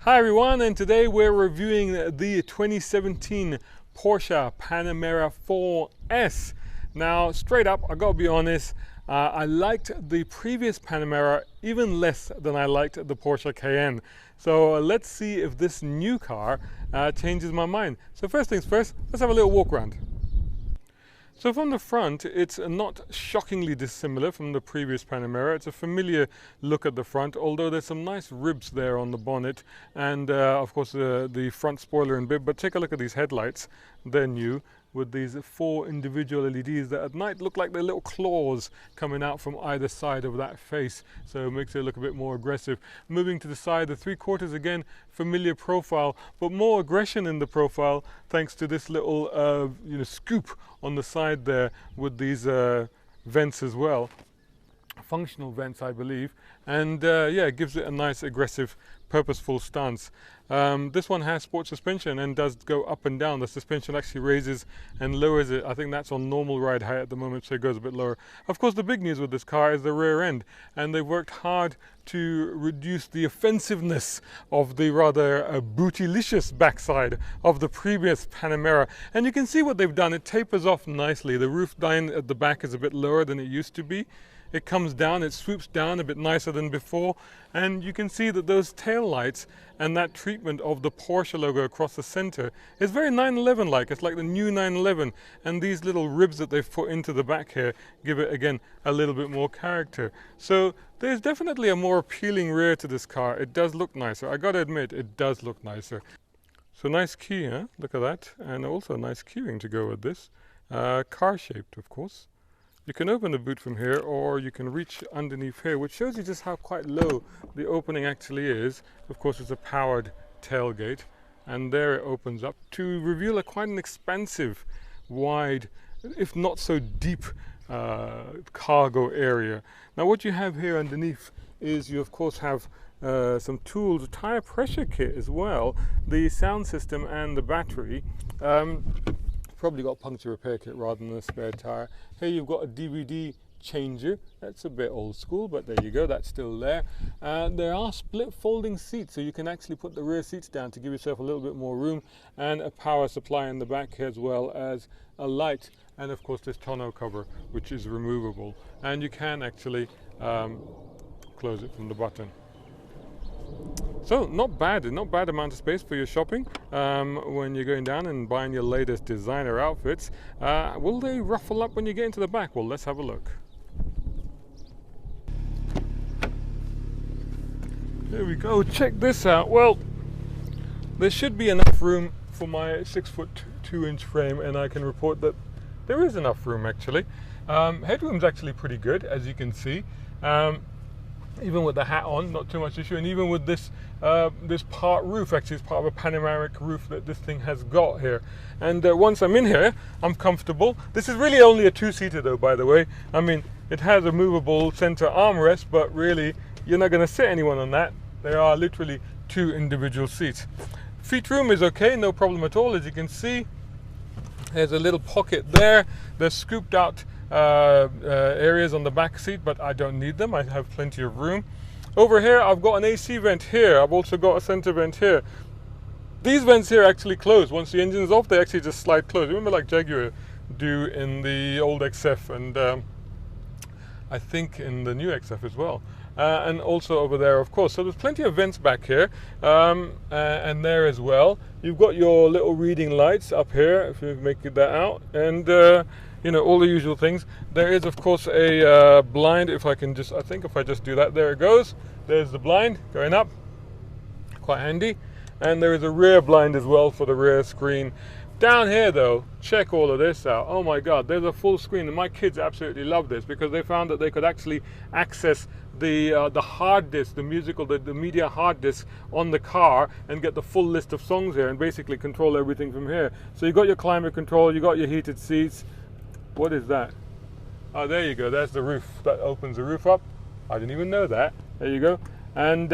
Hi everyone, and today we're reviewing the 2017 Porsche Panamera 4S. Now, straight up, I gotta be honest, I liked the previous Panamera even less than I liked the Porsche Cayenne. So let's see if this new car changes my mind. So first things first, let's have a little walk around. So from the front, it's not shockingly dissimilar from the previous Panamera. It's a familiar look at the front, although there's some nice ribs there on the bonnet and of course the front spoiler and bib. But take a look at these headlights. They're new, with these 4 individual LEDs that at night look like they're little claws coming out from either side of that face, so it makes it look a bit more aggressive. Moving to the side, the 3/4 again, familiar profile, but more aggression in the profile thanks to this little scoop on the side there with these vents as well, functional vents I believe, and yeah, it gives it a nice aggressive purposeful stance. This one has sport suspension and does go up and down. The suspension actually raises and lowers it. I think that's on normal ride height at the moment, so it goes a bit lower. Of course, the big news with this car is the rear end, and they've worked hard to reduce the offensiveness of the rather bootylicious backside of the previous Panamera. And you can see what they've done. It tapers off nicely. The roof line at the back is a bit lower than it used to be. It comes down, it swoops down a bit nicer than before, and you can see that those tail lights and that treatment of the Porsche logo across the center is very 911 like. It's like the new 911, and these little ribs that they've put into the back here give it again a little bit more character. So there's definitely a more appealing rear to this car. It does look nicer. I gotta admit, it does look nicer. So nice key, huh? Look at that, and also nice keyring to go with this. Car shaped, of course. You can open the boot from here, or you can reach underneath here, which shows you just how quite low the opening actually is. Of course, it's a powered tailgate, and there it opens up to reveal quite an expansive, wide, if not so deep cargo area. Now what you have here underneath is you of course have some tools, a tire pressure kit as well, the sound system and the battery. Probably got a puncture repair kit rather than a spare tire. Here you've got a DVD changer. That's a bit old school, but there you go, that's still there. There are split folding seats, so you can actually put the rear seats down to give yourself a little bit more room, and a power supply in the back here, as well as a light, and of course this tonneau cover, which is removable, and you can actually close it from the button. So not bad amount of space for your shopping when you're going down and buying your latest designer outfits. Will they ruffle up when you get into the back? Well, let's have a look. There we go, check this out. Well, there should be enough room for my 6'2" frame, and I can report that there is enough room actually. Headroom's actually pretty good, as you can see. Even with the hat on, not too much issue, and even with this this part roof, actually it's part of a panoramic roof that this thing has got here. And once I'm in here, I'm comfortable. This is really only a 2-seater though, by the way. I mean, it has a movable center armrest, but really you're not going to sit anyone on that. There are literally 2 individual seats. Feet room is okay, no problem at all. As you can see, there's a little pocket there. There's scooped out areas on the back seat, but I don't need them. I have plenty of room. Over here I've got an AC vent here. I've also got a center vent here. These vents here actually close. Once the engine's off, they actually just slide closed. Remember, like Jaguar do in the old XF, and I think in the new XF as well, and also over there of course. So there's plenty of vents back here, and there as well. You've got your little reading lights up here, if you make that out, and you know, all the usual things. There is of course a blind. If I can just, I think if I just do that, there it goes. There's the blind going up, quite handy. And there is a rear blind as well for the rear screen. Down here though, check all of this out. Oh my god, there's a full screen, and my kids absolutely love this because they found that they could actually access the hard disk, the media hard disk on the car, and get the full list of songs here and basically control everything from here. So you got your climate control, you got your heated seats. What is that? Oh, there you go, there's the roof. That opens the roof up. I didn't even know that. There you go. And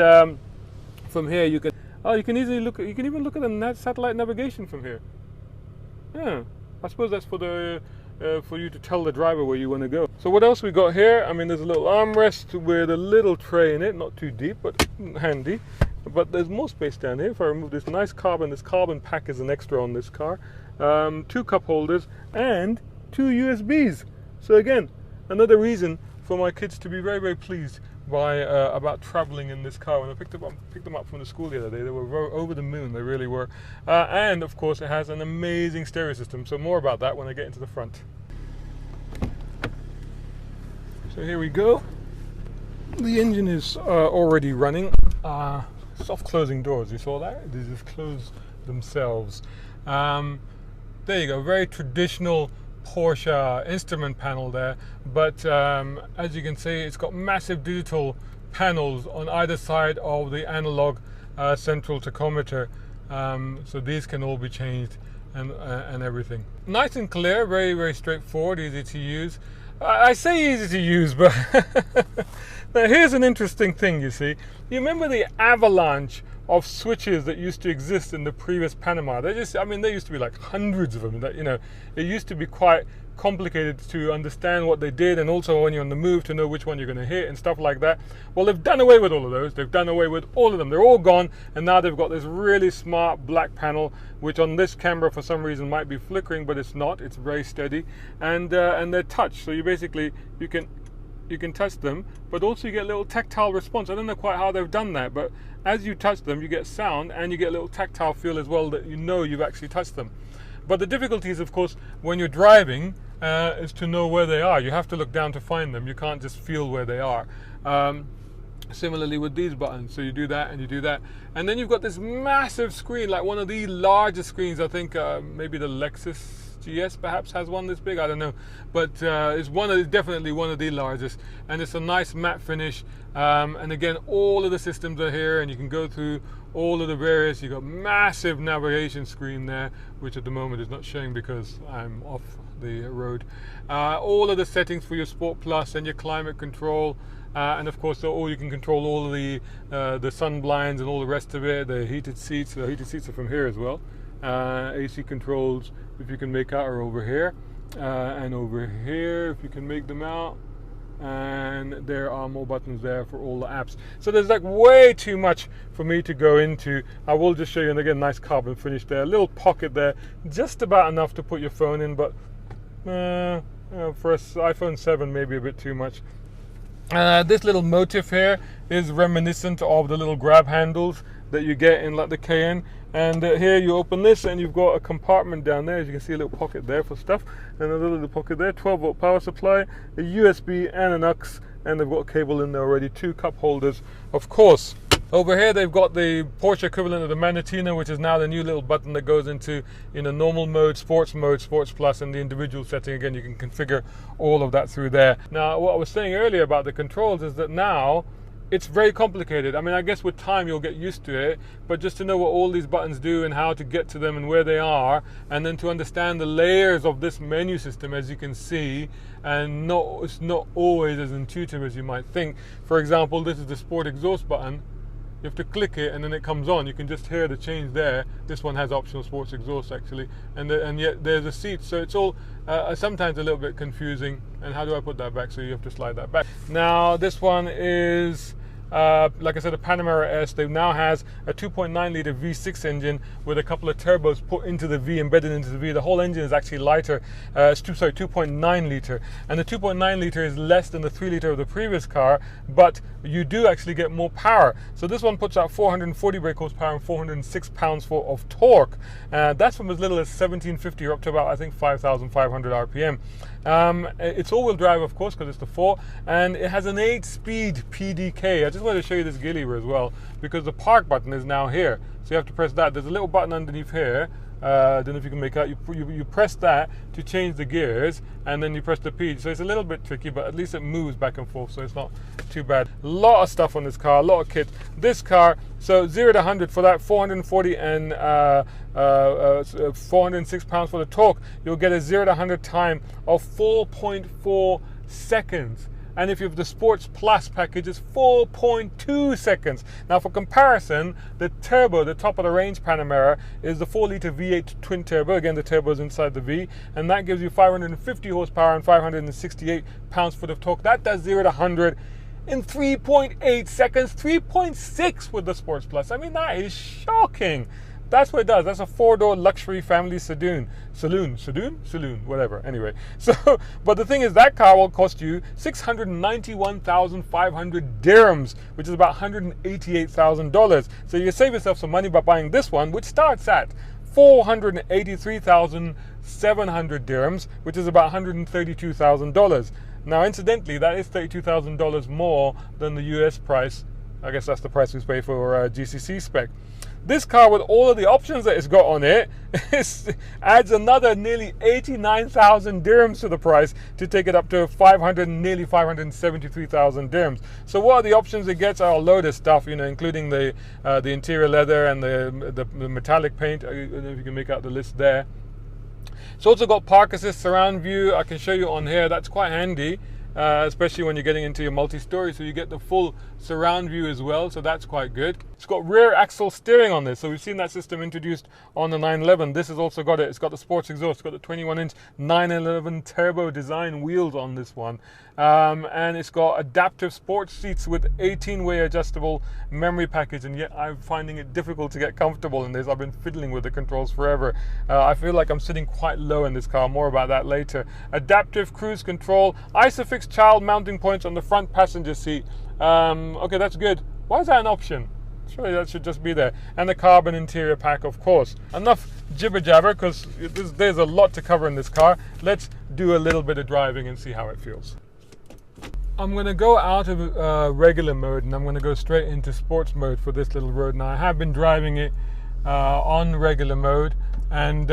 from here you can, oh, you can easily look, you can even look at the satellite navigation from here. Yeah, I suppose that's for the for you to tell the driver where you want to go. So what else we got here? I mean, there's a little armrest with a little tray in it, not too deep, but handy. but there's more space down here. If I remove this nice carbon, this carbon pack is an extra on this car. 2 cup holders and 2 USBs. So again, another reason for my kids to be very, very pleased by about traveling in this car. When I picked them up from the school the other day, they were over the moon. They really were. And of course, it has an amazing stereo system. So more about that when I get into the front. So here we go. The engine is already running. Soft closing doors. You saw that? They just close themselves. There you go. Very traditional Porsche instrument panel there, but as you can see, it's got massive digital panels on either side of the analog central tachometer, so these can all be changed and everything. Nice and clear, very, very straightforward, easy to use. I say easy to use, but now here's an interesting thing. You see, you remember the avalanche of switches that used to exist in the previous Panamera? There used to be like hundreds of them. That, you know, it used to be quite complicated to understand what they did, and also when you're on the move to know which one you're going to hit and stuff like that. Well, they've done away with all of those. They've done away with all of them. They're all gone, and now they've got this really smart black panel, which on this camera for some reason might be flickering, but it's not. It's very steady, and they're touch. So you basically you can touch them, but also you get a little tactile response. I don't know quite how they've done that, but as you touch them, you get sound and you get a little tactile feel as well, that you know you've actually touched them. But the difficulty is, of course, when you're driving, is to know where they are. You have to look down to find them. You can't just feel where they are. Similarly with these buttons, so you do that and you do that, and then you've got this massive screen, like one of the largest screens. I think maybe the Lexus GS perhaps has one this big, I don't know, but it's definitely one of the largest, and it's a nice matte finish, and again, all of the systems are here, and you can go through all of the various. You've got massive navigation screen there, which at the moment is not showing because I'm off the road. All of the settings for your Sport Plus and your climate control, and of course, you can control all of the sun blinds and all the rest of it. The heated seats are from here as well. AC controls, if you can make out, are over here, and over here, if you can make them out. And there are more buttons there for all the apps. So there's like way too much for me to go into. I will just show you, and again, nice carbon finish there, a little pocket there, just about enough to put your phone in, but for an iPhone 7 maybe a bit too much. This little motif here is reminiscent of the little grab handles that you get in like the Cayenne. And here you open this and you've got a compartment down there. As you can see, a little pocket there for stuff, and a little pocket there, 12-volt power supply, a USB and an aux, and they've got a cable in there already, 2 cup holders, of course. Over here they've got the Porsche equivalent of the Manatina, which is now the new little button that goes into normal mode, Sports Plus, and the individual setting. Again, you can configure all of that through there. Now, what I was saying earlier about the controls is that now it's very complicated. I mean, I guess with time you'll get used to it, but just to know what all these buttons do and how to get to them and where they are, and then to understand the layers of this menu system, as you can see, and it's not always as intuitive as you might think. For example, this is the sport exhaust button. You have to click it and then it comes on. You can just hear the change there. This one has optional sports exhaust actually, and yet there's a seat, so it's all sometimes a little bit confusing. And how do I put that back? So you have to slide that back. Now this one is like I said, a Panamera S. They now has a 2.9 liter V6 engine with a couple of turbos put into the V, embedded into the V. The whole engine is actually lighter. 2.9 liter, and the 2.9 liter is less than the 3 liter of the previous car, but you do actually get more power. So this one puts out 440 brake horsepower and 406 pounds of torque. That's from as little as 1750 or up to about, I think, 5,500 RPM. It's all-wheel drive, of course, because it's the 4, and it has an 8-speed PDK. I just wanted to show you this gear lever as well, because the park button is now here, so you have to press that. There's a little button underneath here. I don't know if you can make out. You press that to change the gears, and then you press the P. So it's a little bit tricky, but at least it moves back and forth, so it's not too bad. A lot of stuff on this car, a lot of kit. This car, so 0 to 100 for that 440 and 406 pounds for the torque, you'll get a 0 to 100 time of 4.4 seconds. And if you have the Sports Plus package, it's 4.2 seconds. Now, for comparison, the turbo, the top of the range Panamera, is the 4-liter V8 twin turbo. Again, the turbo is inside the V, and that gives you 550 horsepower and 568 pounds-foot of torque. That does 0 to 100 in 3.8 seconds, 3.6 with the Sports Plus. I mean, that is shocking. That's what it does. That's a 4-door luxury family saloon, whatever. Anyway, so, but the thing is, that car will cost you 691,500 dirhams, which is about $188,000. So you save yourself some money by buying this one, which starts at 483,700 dirhams, which is about $132,000. Now, incidentally, that is $32,000 more than the US price. I guess that's the price we pay for GCC spec. This car, with all of the options that it's got on it, adds another nearly 89,000 dirhams to the price to take it up to nearly 573,000 dirhams. So what are the options it gets? Are a load of stuff, you know, including the interior leather and the metallic paint. I don't know if you can make out the list there. It's also got park assist surround view. I can show you on here. That's quite handy. Especially when you're getting into your multi-story, so you get the full surround view as well, so that's quite good. It's got rear axle steering on this, so we've seen that system introduced on the 911. This has also got it. It's got the sports exhaust. It's got the 21-inch 911 turbo design wheels on this one, and it's got adaptive sports seats with 18-way adjustable memory package, and yet I'm finding it difficult to get comfortable in this. I've been fiddling with the controls forever. I feel like I'm sitting quite low in this car. More about that later. Adaptive cruise control, ISOFIX child mounting points on the front passenger seat. Okay, that's good. Why is that an option? Surely that should just be there. And the carbon interior pack, of course. Enough jibber jabber, because there's a lot to cover in this car. Let's do a little bit of driving and see how it feels. I'm going to go out of regular mode and I'm going to go straight into sports mode for this little road. Now, I have been driving it on regular mode, and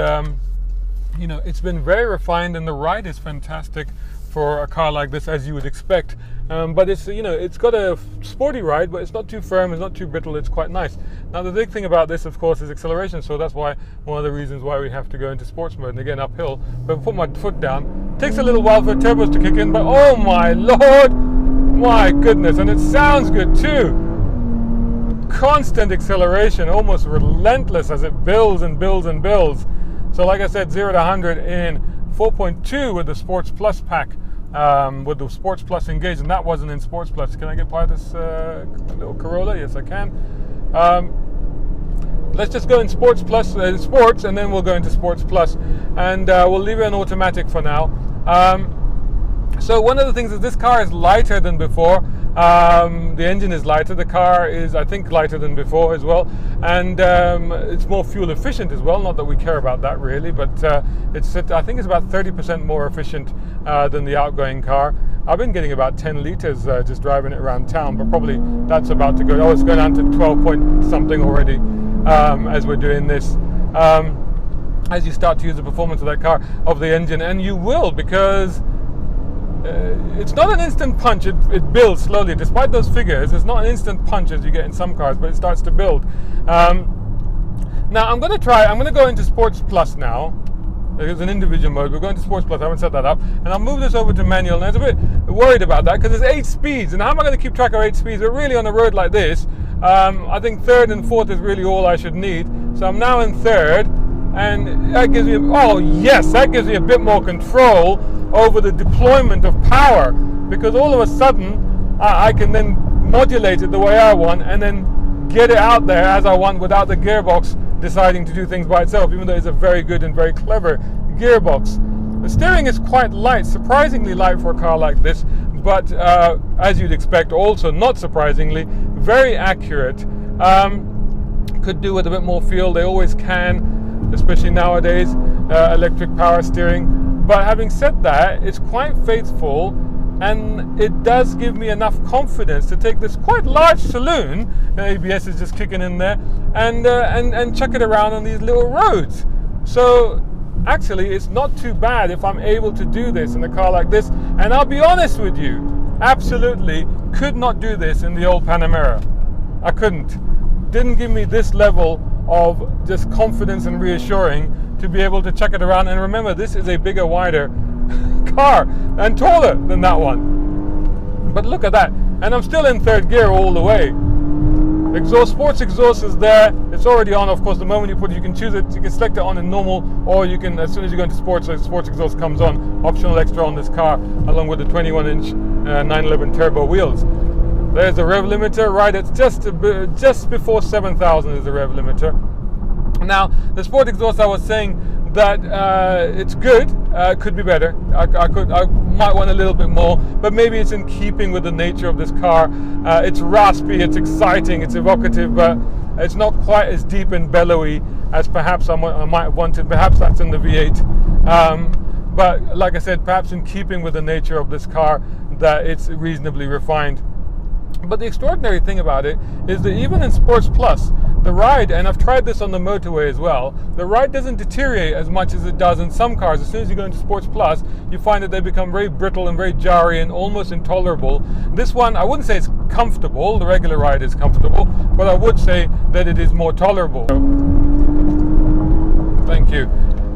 you know, it's been very refined, and the ride is fantastic for a car like this, as you would expect. But it's, you know, it's got a sporty ride, but it's not too firm, it's not too brittle, it's quite nice. Now, the big thing about this, of course, is acceleration, so that's why one of the reasons why we have to go into sports mode, and again uphill. But put my foot down, takes a little while for turbos to kick in, but oh my lord, my goodness, and it sounds good too. Constant acceleration, almost relentless, as it builds and builds and builds. So like I said, 0 to 100 in 4.2 with the Sports Plus pack, with the Sports Plus engaged, and that wasn't in Sports Plus. Can I get by this little Corolla? Yes, I can. Let's just go in Sports Plus, Sports, and then we'll go into Sports Plus, and we'll leave it in automatic for now. So one of the things is this car is lighter than before. The engine is lighter. The car is, I think, lighter than before as well, and it's more fuel efficient as well. Not that we care about that really, but it's, I think it's about 30% more efficient than the outgoing car. I've been getting about 10 liters just driving it around town, but probably that's about to go. Oh, it's going down to 12 point something already as we're doing this. As you start to use the performance of that car, of the engine, and you will, because it's not an instant punch. It builds slowly. Despite those figures, it's not an instant punch as you get in some cars, but it starts to build. Now I'm going to go into Sports Plus now. It's an individual mode. We're going to Sports Plus. I haven't set that up, and I'll move this over to manual. And I was a bit worried about that because there's 8 speeds, and how am I going to keep track of 8 speeds? But really, on a road like this, I think 3rd and 4th is really all I should need. So I'm now in 3rd, and that gives me, oh yes, that gives me a bit more control over the deployment of power, because all of a sudden I can then modulate it the way I want and then get it out there as I want without the gearbox deciding to do things by itself, even though it's a very good and very clever gearbox. The steering is quite light, surprisingly light for a car like this, but as you'd expect, also not surprisingly very accurate. Could do with a bit more feel. They always can, especially nowadays, electric power steering. But having said that, it's quite faithful, and it does give me enough confidence to take this quite large saloon, ABS is just kicking in there, and chuck it around on these little roads. So actually, it's not too bad if I'm able to do this in a car like this. And I'll be honest with you, absolutely could not do this in the old Panamera. I couldn't. Didn't give me this level of just confidence and reassuring to be able to chuck it around. And remember, this is a bigger, wider car and taller than that one. But look at that. And I'm still in 3rd gear all the way. Exhaust, sports exhaust is there. It's already on, of course. The moment you put it, you can choose it. You can select it on in normal, or you can, as soon as you go into sports, the sports exhaust comes on. Optional extra on this car, along with the 21-inch 911 turbo wheels. There's the rev limiter, right? It's just before 7,000 is the rev limiter. Now, the sport exhaust, I was saying that it's good. Could be better. I might want a little bit more, but maybe it's in keeping with the nature of this car. It's raspy, it's exciting, it's evocative, but it's not quite as deep and bellowy as perhaps I might have wanted. Perhaps that's in the V8. But like I said, perhaps in keeping with the nature of this car, that it's reasonably refined. But the extraordinary thing about it is that even in Sports Plus, the ride, and I've tried this on the motorway as well, the ride doesn't deteriorate as much as it does in some cars. As soon as you go into Sports Plus, you find that they become very brittle and very jarry and almost intolerable. This one, I wouldn't say it's comfortable. The regular ride is comfortable, but I would say that it is more tolerable. Thank you.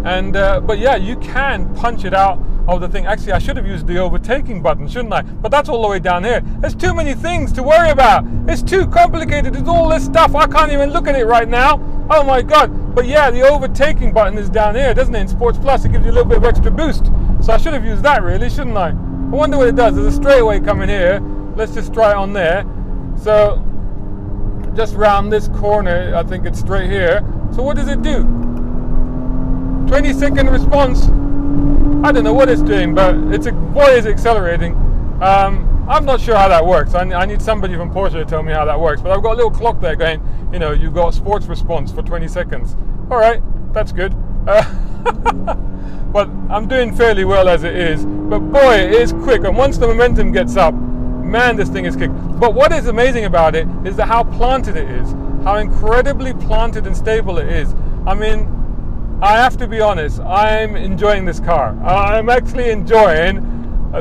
And but yeah, you can punch it out of the thing. Actually, I should have used the overtaking button, shouldn't I? But that's all the way down here. There's too many things to worry about. It's too complicated. There's all this stuff. I can't even look at it right now. Oh my God. But yeah, the overtaking button is down here, doesn't it? In Sports Plus, it gives you a little bit of extra boost. So I should have used that really, shouldn't I? I wonder what it does. There's a straightaway coming here. Let's just try it on there. So just round this corner, I think it's straight here. So what does it do? 20-second response. I don't know what it's doing, but boy is it accelerating. I'm not sure how that works. I need somebody from Porsche to tell me how that works. But I've got a little clock there going, you know, you've got sports response for 20 seconds. All right, that's good. But I'm doing fairly well as it is. But boy, it is quick. And once the momentum gets up, man, this thing is quick. But what is amazing about it is that how planted it is. How incredibly planted and stable it is. I mean, I have to be honest, I'm enjoying this car. I'm actually enjoying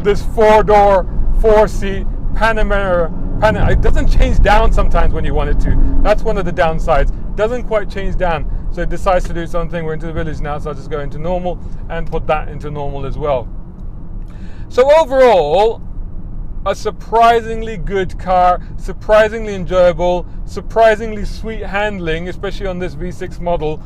this 4-door, 4-seat Panamera. It doesn't change down sometimes when you want it to. That's one of the downsides. Doesn't quite change down. So it decides to do something. We're into the village now, so I'll just go into normal and put that into normal as well. So overall, a surprisingly good car, surprisingly enjoyable, surprisingly sweet handling, especially on this V6 model.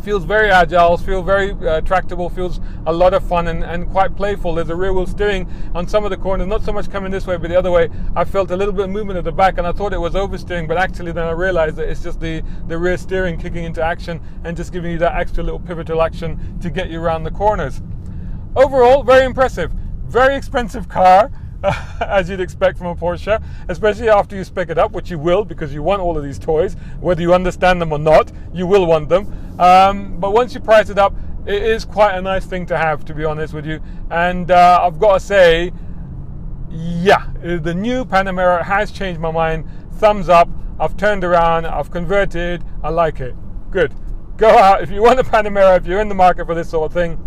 Feels very agile, feels very tractable, feels a lot of fun and quite playful. There's a rear wheel steering on some of the corners, not so much coming this way but the other way. I felt a little bit of movement at the back and I thought it was oversteering, but actually then I realized that it's just the rear steering kicking into action and just giving you that extra little pivotal action to get you around the corners. Overall, very impressive. Very expensive car, as you'd expect from a Porsche, especially after you spec it up, which you will, because you want all of these toys, whether you understand them or not, you will want them. But once you price it up, it is quite a nice thing to have, to be honest with you. And I've got to say, yeah, the new Panamera has changed my mind. Thumbs up. I've turned around, I've converted, I like it. Good. Go out if you want a Panamera, if you're in the market for this sort of thing.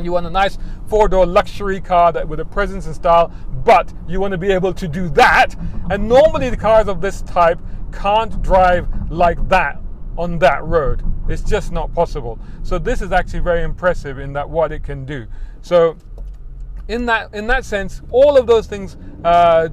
You want a nice 4-door luxury car with a presence and style, but you want to be able to do that. And normally the cars of this type can't drive like that on that road. It's just not possible. So this is actually very impressive in that what it can do. So in that sense, all of those things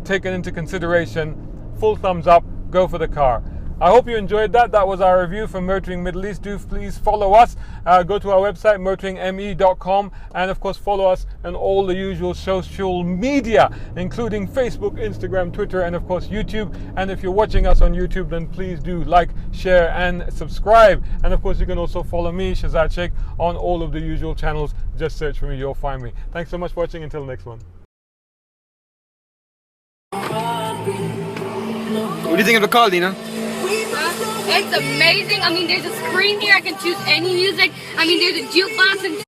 taken into consideration, full thumbs up, go for the car. I hope you enjoyed that. That was our review from Motoring Middle East. Do please follow us. Go to our website, motoringme.com, and of course follow us on all the usual social media, including Facebook, Instagram, Twitter, and of course YouTube. And if you're watching us on YouTube, then please do like, share, and subscribe. And of course you can also follow me, Shahzad Sheikh, on all of the usual channels. Just search for me, you'll find me. Thanks so much for watching. Until the next one. What do you think of the car, Lena? It's amazing. I mean, there's a screen here. I can choose any music. I mean, there's a jukebox. And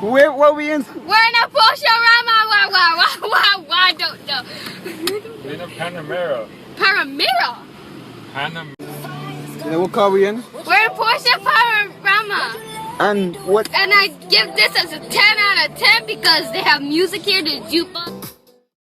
What are we in? we're in a Porsche Panamera. I don't know. In a Panamera. Panamera? You know what car we in? We're in Porsche Panamera. And what? And I give this as a 10 out of 10 because they have music here, the jukebox.